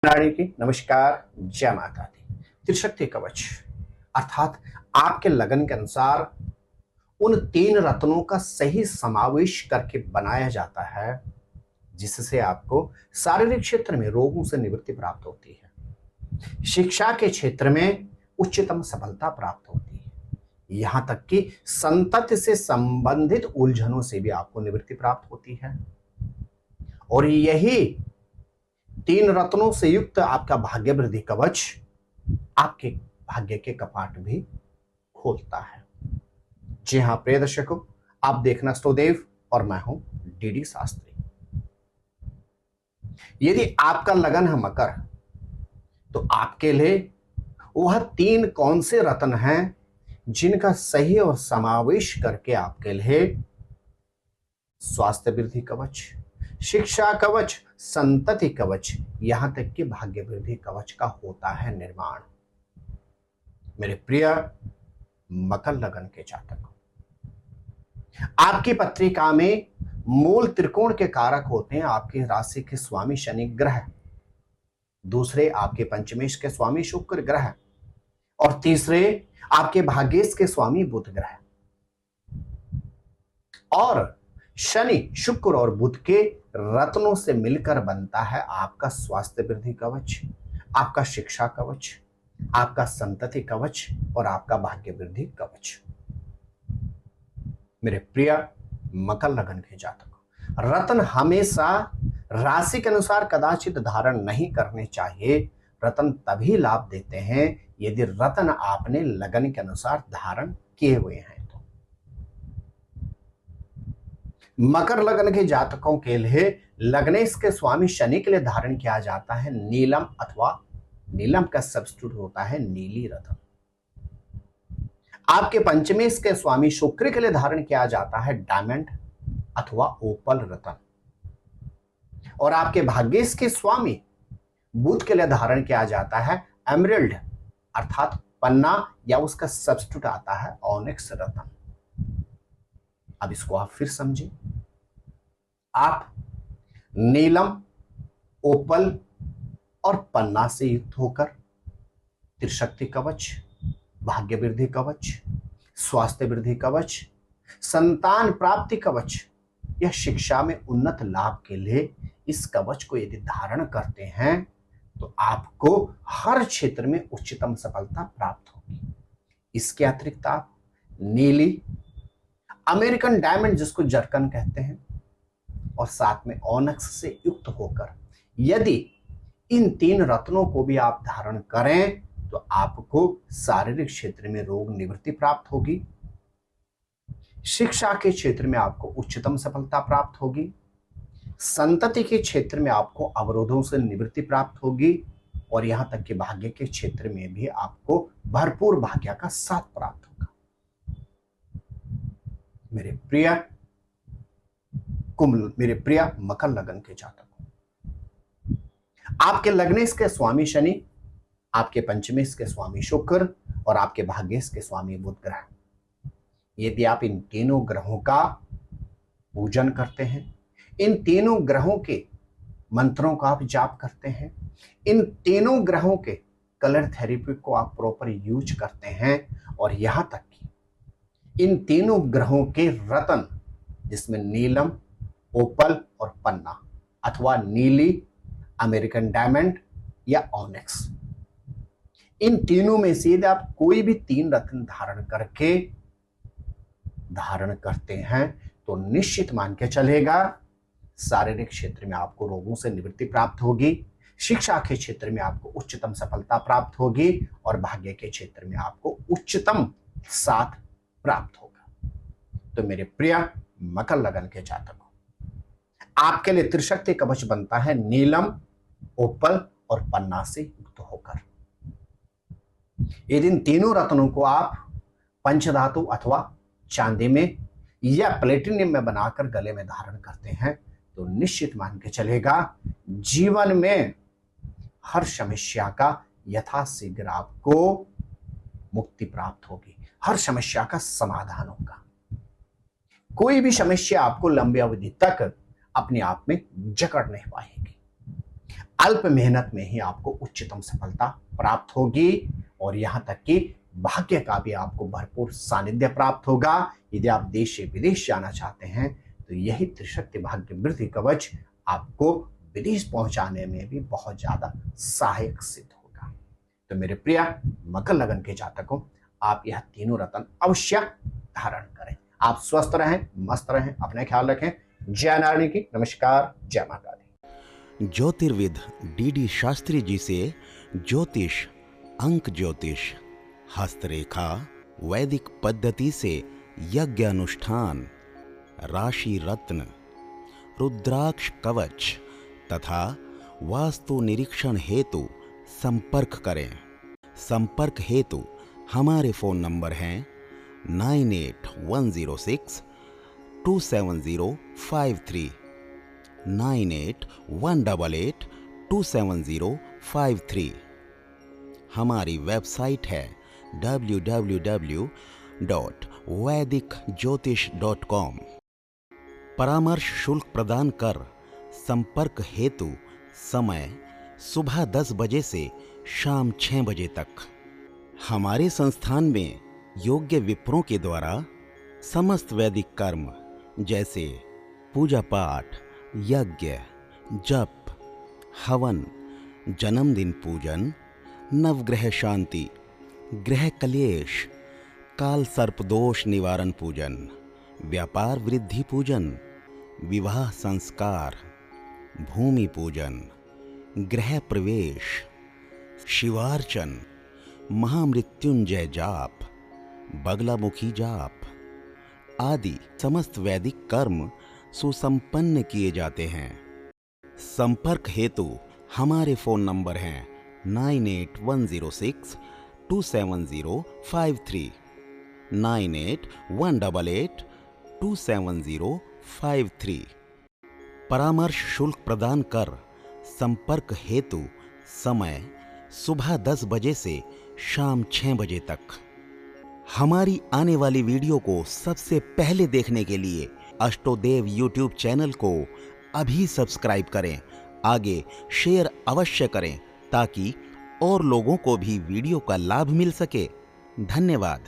नारी की नमस्कार, जय माता दी। त्रिशक्ति कवच अर्थात आपके लगन के अनुसार उन तीन रत्नों का सही समावेश करके बनाया जाता है, जिससे आपको शारीरिक क्षेत्र में रोगों से निवृत्ति प्राप्त होती है, शिक्षा के क्षेत्र में उच्चतम सफलता प्राप्त होती है, यहां तक कि संतति से संबंधित उलझनों से भी आपको निवृत्ति प्राप्त होती है। और यही तीन रत्नों से युक्त आपका भाग्य वृद्धि कवच आपके भाग्य के कपाट भी खोलता है। जी हां प्रिय दर्शकों, आप देखना स्तोदेव और मैं हूं डीडी शास्त्री। यदि आपका लगन है मकर, तो आपके लिए वह तीन कौन से रत्न हैं जिनका सही और समावेश करके आपके लिए स्वास्थ्य वृद्धि कवच, शिक्षा कवच, संतति कवच, यहां तक कि भाग्य वृद्धि कवच का होता है निर्माण। मेरे प्रिय मकर लगन के जातक, आपकी पत्रिका में मूल त्रिकोण के कारक होते हैं आपकी राशि के स्वामी शनि ग्रह, दूसरे आपके पंचमेश के स्वामी शुक्र ग्रह, और तीसरे आपके भाग्येश के स्वामी बुध ग्रह। और शनि, शुक्र और बुध के रत्नों से मिलकर बनता है आपका स्वास्थ्य वृद्धि कवच, आपका शिक्षा कवच, आपका संतति कवच और आपका भाग्य वृद्धि कवच। मेरे प्रिय मकर लगन के जातकों, रत्न हमेशा राशि के अनुसार कदाचित धारण नहीं करने चाहिए। रत्न तभी लाभ देते हैं यदि रत्न आपने लगन के अनुसार धारण किए हुए हैं। मकर लगन के जातकों के लिए लग्नेश के स्वामी शनि के लिए धारण किया जाता है नीलम, अथवा नीलम का सब्स्टिट्यूट होता है नीली रत्न। आपके पंचमेश के स्वामी शुक्र के लिए धारण किया जाता है डायमंड अथवा ओपल रत्न। और आपके भाग्येश के स्वामी बुध के लिए धारण किया जाता है एमरल्ड अर्थात पन्ना, या उसका सब्स्टिट्यूट आता है ऑनिक्स रत्न। अब इसको आप फिर समझें। आप नीलम, ओपल और पन्ना से युक्त होकर त्रिशक्ति कवच, भाग्य वृद्धि कवच, स्वास्थ्य वृद्धि कवच, संतान प्राप्ति कवच या शिक्षा में उन्नत लाभ के लिए इस कवच को यदि धारण करते हैं तो आपको हर क्षेत्र में उच्चतम सफलता प्राप्त होगी। इसके अतिरिक्त आप नीली, अमेरिकन डायमंड जिसको जर्कन कहते हैं, और साथ में ऑनक्स से युक्त होकर यदि इन तीन रत्नों को भी आप धारण करें तो आपको शारीरिक क्षेत्र में रोग निवृत्ति प्राप्त होगी, शिक्षा के क्षेत्र में आपको उच्चतम सफलता प्राप्त होगी, संतति के क्षेत्र में आपको अवरोधों से निवृत्ति प्राप्त होगी, और यहां तक कि भाग्य के क्षेत्र में भी आपको भरपूर भाग्य का साथ प्राप्त होगा। मेरे प्रिय मकर लगन के जातकों, आपके लग्नेश के स्वामी शनि, आपके पंचमेश के स्वामी शुक्र और आपके भाग्येश के स्वामी बुध ग्रह, यदि आप इन तीनों ग्रहों का पूजन करते हैं, इन तीनों ग्रहों के मंत्रों का आप जाप करते हैं, इन तीनों ग्रहों के कलर थेरेपी को आप प्रॉपर यूज करते हैं, और यहां तक कि इन तीनों ग्रहों के रत्न जिसमें नीलम, ओपल और पन्ना अथवा नीली, अमेरिकन डायमंड या ऑनिक्स, इन तीनों में से यदि आप कोई भी तीन रत्न धारण करते हैं तो निश्चित मान के चलेगा शारीरिक क्षेत्र में आपको रोगों से निवृत्ति प्राप्त होगी, शिक्षा के क्षेत्र में आपको उच्चतम सफलता प्राप्त होगी, और भाग्य के क्षेत्र में आपको उच्चतम साथ प्राप्त होगा। तो मेरे प्रिय मकर लगन के जातकों, आपके लिए त्रिशक्ति कवच बनता है नीलम, ओपल और पन्ना से युक्त होकर। यदि इन तीनों रत्नों को आप पंचधातु अथवा चांदी में या प्लेटिनियम में बनाकर गले में धारण करते हैं तो निश्चित मान के चलेगा जीवन में हर समस्या का यथाशीघ्र आपको मुक्ति प्राप्त होगी, हर समस्या का समाधान होगा। कोई भी समस्या आपको लंबी अवधि तक अपने आप में जकड़ नहीं पाएगी। अल्प मेहनत में ही आपको उच्चतम सफलता प्राप्त होगी और यहां तक कि भाग्य का भी आपको भरपूर सानिध्य प्राप्त होगा। यदि आप देश से विदेश जाना चाहते हैं तो यही त्रिशक्ति भाग्य वृद्धि कवच आपको विदेश पहुंचाने में भी बहुत ज्यादा सहायक सिद्ध होगा। तो मेरे प्रिय मकर लगन के जातकों, आप यह तीनों रत्न अवश्य धारण करें। आप स्वस्थ रहें, मस्त रहें, अपना ख्याल रखें। जय नारायण की। नमस्कार। जय माता दी। ज्योतिर्विद डी शास्त्री जी से ज्योतिष, अंक ज्योतिष, हस्तरेखा, वैदिक पद्धति से यज्ञ अनुष्ठान, राशि रत्न, रुद्राक्ष कवच तथा वास्तु निरीक्षण हेतु संपर्क करें। संपर्क हेतु हमारे फोन नंबर हैं 9810627053, 9818827053। हमारी वेबसाइट है www.vedicjyotish.com। परामर्श शुल्क प्रदान कर संपर्क हेतु समय सुबह 10 बजे से शाम 6 बजे तक। हमारे संस्थान में योग्य विप्रों के द्वारा समस्त वैदिक कर्म जैसे पूजा पाठ, यज्ञ, जप, हवन, जन्मदिन पूजन, नवग्रह शांति, ग्रह कलेश, काल सर्पदोष निवारण पूजन, व्यापार वृद्धि पूजन, विवाह संस्कार, भूमि पूजन, गृह प्रवेश, शिवार्चन, महामृत्युंजय जाप, बगलामुखी जाप आदि समस्त वैदिक कर्म सुसंपन्न किए जाते हैं। संपर्क हेतु हमारे फोन नंबर हैं 9810627053, 9818827053। परामर्श शुल्क प्रदान कर संपर्क हेतु समय सुबह 10 बजे से शाम 6 बजे तक। हमारी आने वाली वीडियो को सबसे पहले देखने के लिए अष्टोदेव यूट्यूब चैनल को अभी सब्सक्राइब करें। आगे शेयर अवश्य करें ताकि और लोगों को भी वीडियो का लाभ मिल सके। धन्यवाद।